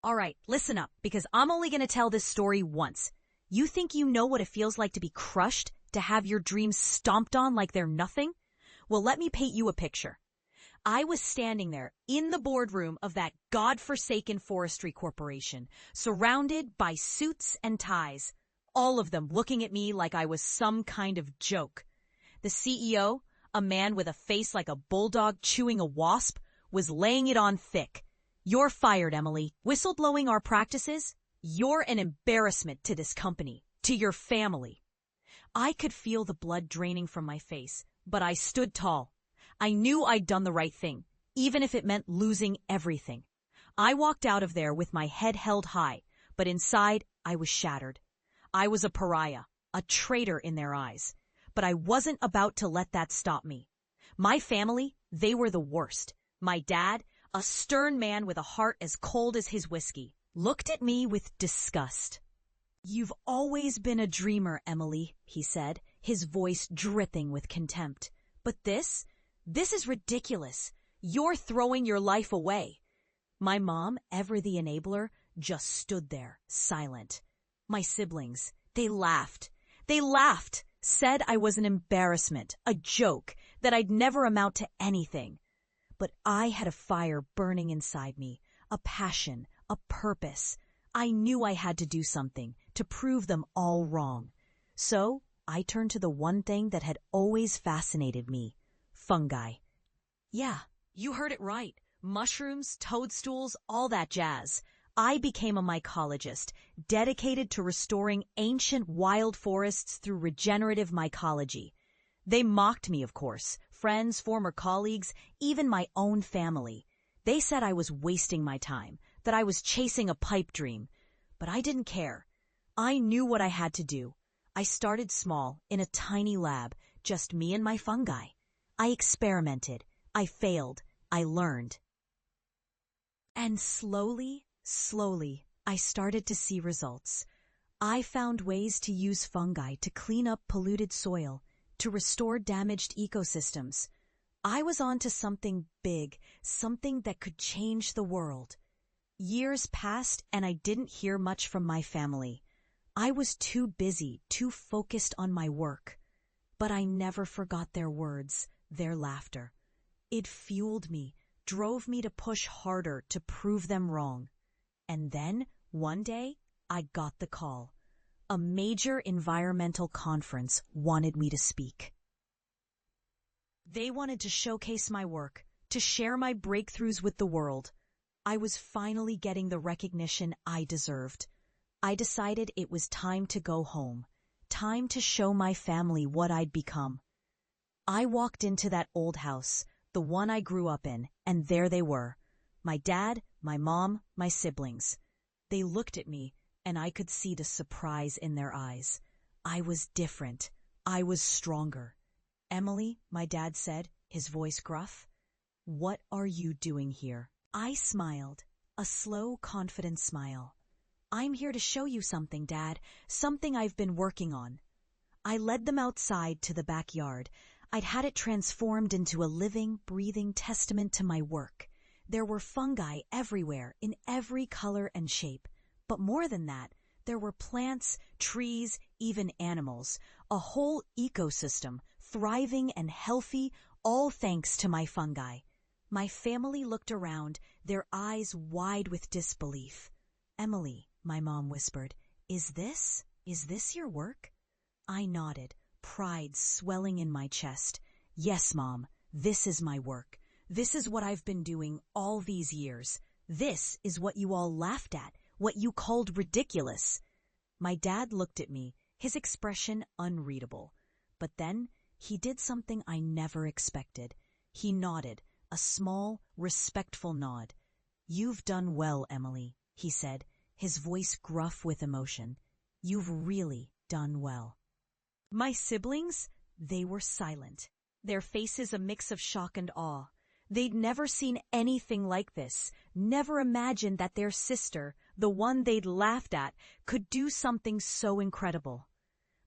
All right, listen up, because I'm only going to tell this story once. You think you know what it feels like to be crushed, to have your dreams stomped on like they're nothing? Well, let me paint you a picture. I was standing there in the boardroom of that godforsaken forestry corporation, surrounded by suits and ties, all of them looking at me like I was some kind of joke. The CEO, a man with a face like a bulldog chewing a wasp, was laying it on thick. "You're fired, Emily. Whistleblowing our practices? You're an embarrassment to this company, to your family." I could feel the blood draining from my face, but I stood tall. I knew I'd done the right thing, even if it meant losing everything. I walked out of there with my head held high, but inside I was shattered. I was a pariah, a traitor in their eyes, but I wasn't about to let that stop me. My family, they were the worst. My dad, a stern man with a heart as cold as his whiskey, looked at me with disgust. "You've always been a dreamer, Emily," he said, his voice dripping with contempt. "But this is ridiculous. You're throwing your life away." My mom, ever the enabler, just stood there, silent. My siblings, they laughed. They laughed, said I was an embarrassment, a joke, that I'd never amount to anything. But I had a fire burning inside me, a passion, a purpose. I knew I had to do something to prove them all wrong. So I turned to the one thing that had always fascinated me: fungi. Yeah, you heard it right. Mushrooms, toadstools, all that jazz. I became a mycologist, dedicated to restoring ancient wild forests through regenerative mycology. They mocked me, of course, friends, former colleagues, even my own family. They said I was wasting my time, that I was chasing a pipe dream. But I didn't care. I knew what I had to do. I started small, in a tiny lab, just me and my fungi. I experimented. I failed. I learned. And slowly, I started to see results. I found ways to use fungi to clean up polluted soil, to restore damaged ecosystems. I was on to something big, something that could change the world. Years passed and I didn't hear much from my family. I was too busy, too focused on my work. But I never forgot their words, their laughter. It fueled me, drove me to push harder to prove them wrong. And then, one day, I got the call. A major environmental conference wanted me to speak. They wanted to showcase my work, to share my breakthroughs with the world. I was finally getting the recognition I deserved. I decided it was time to go home, time to show my family what I'd become. I walked into that old house, the one I grew up in, and there they were. My dad, my mom, my siblings. They looked at me, and I could see the surprise in their eyes. I was different. I was stronger. "Emily," my dad said, his voice gruff, "what are you doing here?" I smiled, a slow, confident smile. "I'm here to show you something, Dad, something I've been working on." I led them outside to the backyard. I'd had it transformed into a living, breathing testament to my work. There were fungi everywhere, in every color and shape. But more than that, there were plants, trees, even animals, a whole ecosystem, thriving and healthy, all thanks to my fungi. My family looked around, their eyes wide with disbelief. "Emily," my mom whispered, is this your work?" I nodded, pride swelling in my chest. "Yes, Mom, this is my work. This is what I've been doing all these years. This is what you all laughed at, what you called ridiculous." My dad looked at me, his expression unreadable. But then he did something I never expected. He nodded, a small, respectful nod. "You've done well, Emily," he said, his voice gruff with emotion. "You've really done well." My siblings, they were silent, their faces a mix of shock and awe. They'd never seen anything like this, never imagined that their sister, the one they'd laughed at, could do something so incredible.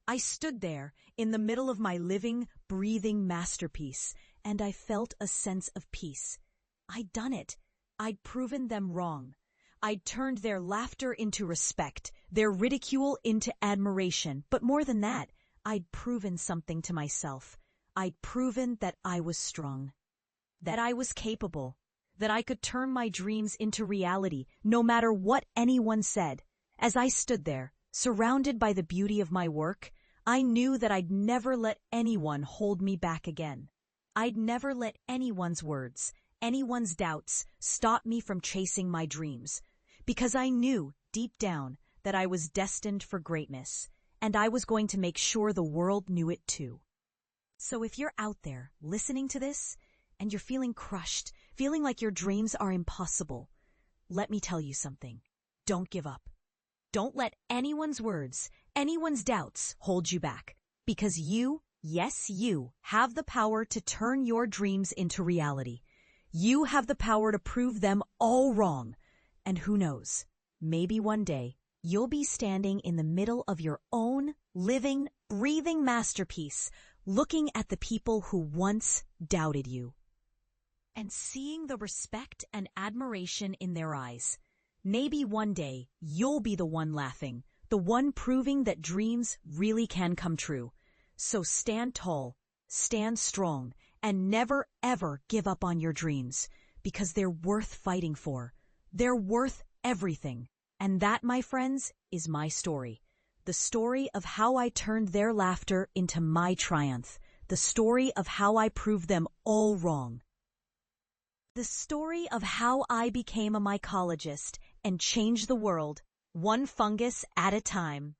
I stood there in the middle of my living, breathing masterpiece, and I felt a sense of peace. I'd done it. I'd proven them wrong. I'd turned their laughter into respect, their ridicule into admiration, but more than that, I'd proven something to myself. I'd proven that I was strong, that I was capable, that I could turn my dreams into reality, no matter what anyone said. As I stood there, surrounded by the beauty of my work, I knew that I'd never let anyone hold me back again. I'd never let anyone's words, anyone's doubts, stop me from chasing my dreams. Because I knew, deep down, that I was destined for greatness, and I was going to make sure the world knew it too. So if you're out there listening to this, and you're feeling crushed, feeling like your dreams are impossible, let me tell you something. Don't give up. Don't let anyone's words, anyone's doubts hold you back. Because you, yes you, have the power to turn your dreams into reality. You have the power to prove them all wrong. And who knows, maybe one day you'll be standing in the middle of your own living, breathing masterpiece, looking at the people who once doubted you, and seeing the respect and admiration in their eyes. Maybe one day you'll be the one laughing, the one proving that dreams really can come true. So stand tall, stand strong, and never ever give up on your dreams, because they're worth fighting for. They're worth everything. And that, my friends, is my story. The story of how I turned their laughter into my triumph. The story of how I proved them all wrong. The story of how I became a mycologist and changed the world, one fungus at a time.